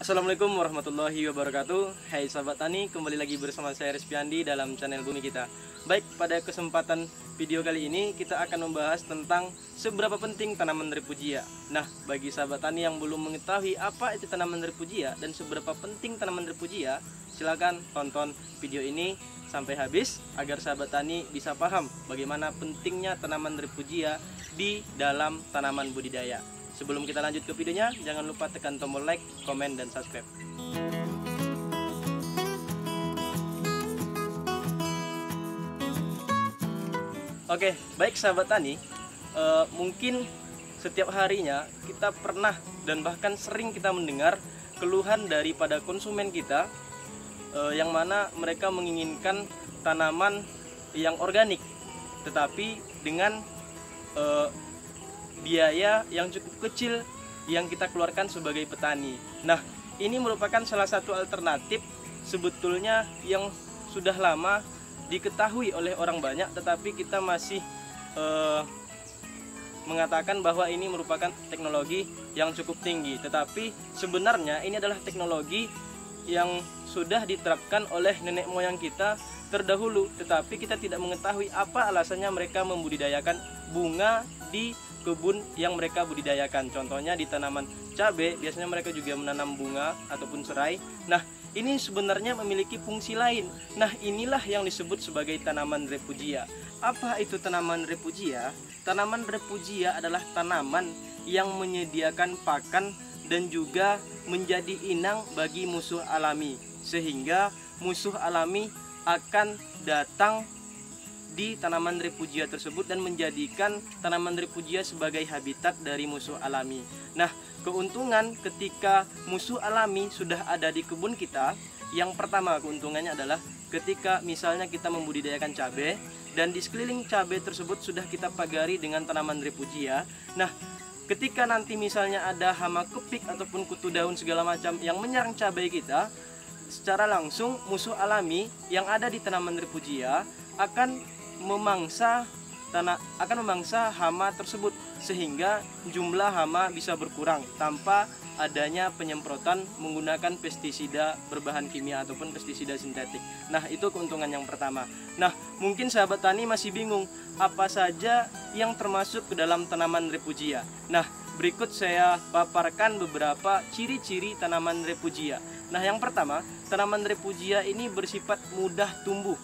Assalamualaikum warahmatullahi wabarakatuh. Hai sahabat tani, kembali lagi bersama saya Respiandi dalam channel Bumi Kita. Baik, pada kesempatan video kali ini kita akan membahas tentang seberapa penting tanaman refugia. Nah, bagi sahabat tani yang belum mengetahui apa itu tanaman refugia dan seberapa penting tanaman refugia, silakan tonton video ini sampai habis agar sahabat tani bisa paham bagaimana pentingnya tanaman refugia di dalam tanaman budidaya. Sebelum kita lanjut ke videonya, jangan lupa tekan tombol like, komen, dan subscribe. Oke, baik sahabat tani, mungkin setiap harinya kita pernah dan bahkan sering kita mendengar keluhan daripada konsumen kita, yang mana mereka menginginkan tanaman yang organik, tetapi dengan biaya yang cukup kecil yang kita keluarkan sebagai petani. Nah, ini merupakan salah satu alternatif sebetulnya yang sudah lama diketahui oleh orang banyak, tetapi kita masih mengatakan bahwa ini merupakan teknologi yang cukup tinggi. Tetapi sebenarnya ini adalah teknologi yang sudah diterapkan oleh nenek moyang kita terdahulu, tetapi kita tidak mengetahui apa alasannya mereka membudidayakan bunga di kebun yang mereka budidayakan. Contohnya di tanaman cabai, biasanya mereka juga menanam bunga ataupun serai. Nah, ini sebenarnya memiliki fungsi lain. Nah, inilah yang disebut sebagai tanaman refugia. Apa itu tanaman refugia? Tanaman refugia adalah tanaman yang menyediakan pakan dan juga menjadi inang bagi musuh alami, sehingga musuh alami akan datang di tanaman refugia tersebut dan menjadikan tanaman refugia sebagai habitat dari musuh alami. Nah, keuntungan ketika musuh alami sudah ada di kebun kita, yang pertama keuntungannya adalah ketika misalnya kita membudidayakan cabai dan di sekeliling cabai tersebut sudah kita pagari dengan tanaman refugia. Nah, ketika nanti misalnya ada hama kepik ataupun kutu daun segala macam yang menyerang cabai kita, secara langsung musuh alami yang ada di tanaman refugia akan memangsa hama tersebut, sehingga jumlah hama bisa berkurang tanpa adanya penyemprotan menggunakan pestisida berbahan kimia ataupun pestisida sintetik. Nah, itu keuntungan yang pertama. Nah, mungkin sahabat tani masih bingung apa saja yang termasuk ke dalam tanaman refugia. Nah, berikut saya paparkan beberapa ciri-ciri tanaman refugia. Nah, yang pertama, tanaman refugia ini bersifat mudah tumbuh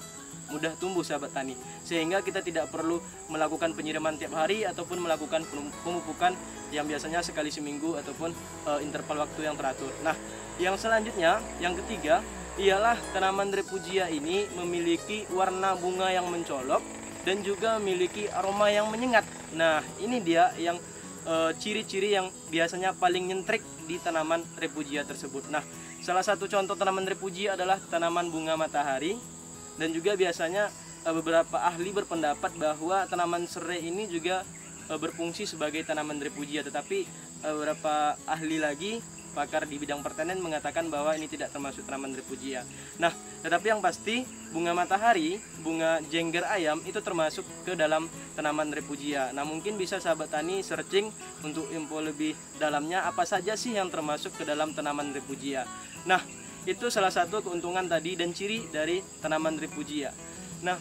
sahabat tani, sehingga kita tidak perlu melakukan penyiraman tiap hari ataupun melakukan pemupukan yang biasanya sekali seminggu ataupun interval waktu yang teratur. Nah, yang selanjutnya, yang ketiga, ialah tanaman refugia ini memiliki warna bunga yang mencolok dan juga memiliki aroma yang menyengat. Nah, ini dia yang ciri-ciri yang biasanya paling nyentrik di tanaman refugia tersebut. Nah, salah satu contoh tanaman refugia adalah tanaman bunga matahari. Dan juga biasanya beberapa ahli berpendapat bahwa tanaman serai ini juga berfungsi sebagai tanaman refugia, tetapi beberapa ahli lagi, pakar di bidang pertanian, mengatakan bahwa ini tidak termasuk tanaman refugia. Nah, tetapi yang pasti bunga matahari, bunga jengger ayam itu termasuk ke dalam tanaman refugia. Nah, mungkin bisa sahabat tani searching untuk info lebih dalamnya apa saja sih yang termasuk ke dalam tanaman refugia. Nah, itu salah satu keuntungan tadi dan ciri dari tanaman refugia. Nah,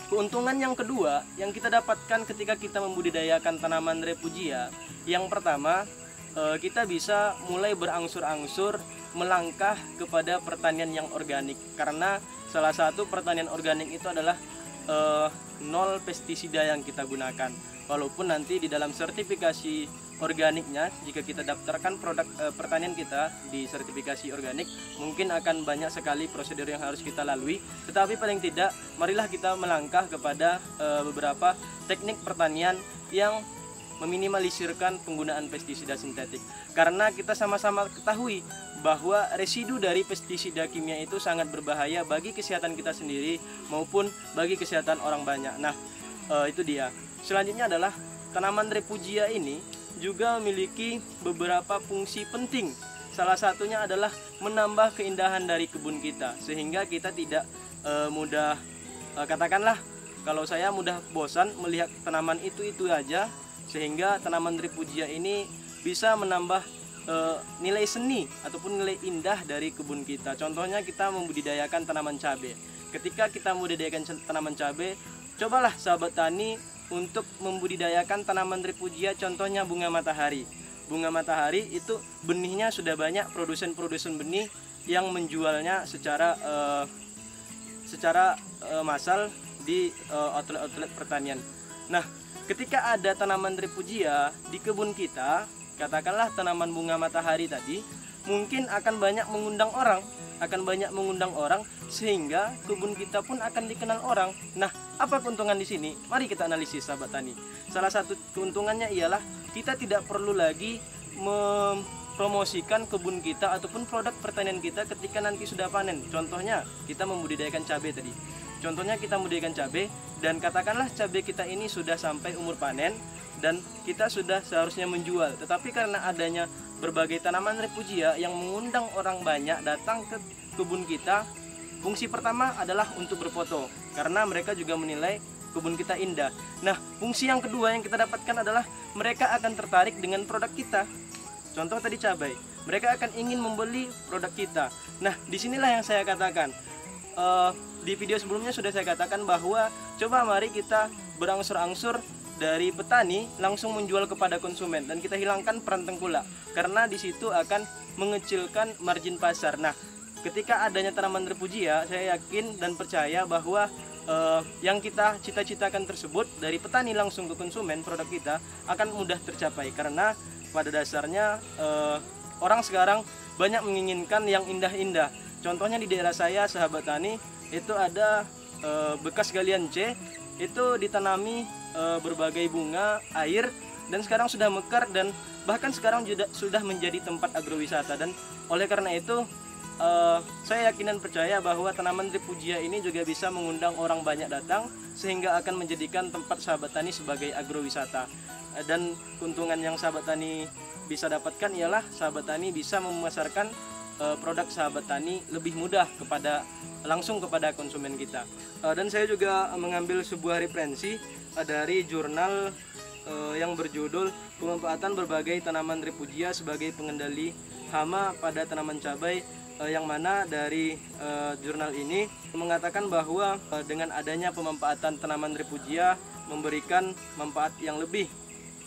keuntungan yang kedua yang kita dapatkan ketika kita membudidayakan tanaman refugia, yang pertama, kita bisa mulai berangsur-angsur melangkah kepada pertanian yang organik, karena salah satu pertanian organik itu adalah nol pestisida yang kita gunakan. Walaupun nanti di dalam sertifikasi organiknya, jika kita daftarkan produk pertanian kita di sertifikasi organik, mungkin akan banyak sekali prosedur yang harus kita lalui, tetapi paling tidak marilah kita melangkah kepada beberapa teknik pertanian yang meminimalisirkan penggunaan pestisida sintetik, karena kita sama-sama ketahui bahwa residu dari pestisida kimia itu sangat berbahaya bagi kesehatan kita sendiri maupun bagi kesehatan orang banyak. Nah, itu dia. Selanjutnya adalah tanaman refugia ini juga memiliki beberapa fungsi penting. Salah satunya adalah menambah keindahan dari kebun kita, sehingga kita tidak mudah, katakanlah kalau saya mudah bosan melihat tanaman itu aja, sehingga tanaman refugia ini bisa menambah nilai seni ataupun nilai indah dari kebun kita. Contohnya kita membudidayakan tanaman cabai. Ketika kita membudidayakan tanaman cabai, cobalah sahabat tani untuk membudidayakan tanaman refugia, contohnya bunga matahari. Bunga matahari itu benihnya sudah banyak produsen-produsen benih yang menjualnya secara massal di outlet-outlet pertanian. Nah, ketika ada tanaman refugia di kebun kita, katakanlah tanaman bunga matahari tadi, mungkin akan banyak mengundang orang, sehingga kebun kita pun akan dikenal orang. Nah, apa keuntungan di sini? Mari kita analisis sahabat tani. Salah satu keuntungannya ialah kita tidak perlu lagi mempromosikan kebun kita ataupun produk pertanian kita ketika nanti sudah panen. Contohnya kita membudidayakan cabai tadi. Contohnya kita membudidayakan cabai dan katakanlah cabai kita ini sudah sampai umur panen dan kita sudah seharusnya menjual. Tetapi karena adanya berbagai tanaman refugia yang mengundang orang banyak datang ke kebun kita, fungsi pertama adalah untuk berfoto karena mereka juga menilai kebun kita indah. Nah, fungsi yang kedua yang kita dapatkan adalah mereka akan tertarik dengan produk kita. Contoh tadi cabai, mereka akan ingin membeli produk kita. Nah, disinilah yang saya katakan, di video sebelumnya sudah saya katakan bahwa coba mari kita berangsur-angsur dari petani langsung menjual kepada konsumen dan kita hilangkan peran tengkulak karena di situ akan mengecilkan margin pasar. Nah, ketika adanya tanaman refugia, saya yakin dan percaya bahwa yang kita cita-citakan tersebut dari petani langsung ke konsumen, produk kita akan mudah tercapai karena pada dasarnya orang sekarang banyak menginginkan yang indah-indah. Contohnya di daerah saya, sahabat tani, itu ada bekas galian C, itu ditanami berbagai bunga, air, dan sekarang sudah mekar dan bahkan sekarang sudah menjadi tempat agrowisata. Dan oleh karena itu saya yakin dan percaya bahwa tanaman refugia ini juga bisa mengundang orang banyak datang sehingga akan menjadikan tempat sahabat tani sebagai agrowisata. Dan keuntungan yang sahabat tani bisa dapatkan ialah sahabat tani bisa memasarkan produk sahabat tani lebih mudah langsung kepada konsumen kita. Dan saya juga mengambil sebuah referensi dari jurnal yang berjudul Pemanfaatan Berbagai Tanaman Refugia sebagai Pengendali Hama pada Tanaman Cabai, yang mana dari jurnal ini mengatakan bahwa dengan adanya pemanfaatan tanaman refugia memberikan manfaat yang lebih,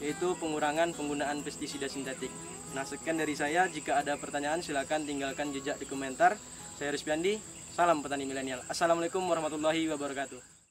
yaitu pengurangan penggunaan pestisida sintetik. Nah, sekian dari saya. Jika ada pertanyaan silakan tinggalkan jejak di komentar. Saya Rizky Andi, salam petani milenial. Assalamualaikum warahmatullahi wabarakatuh.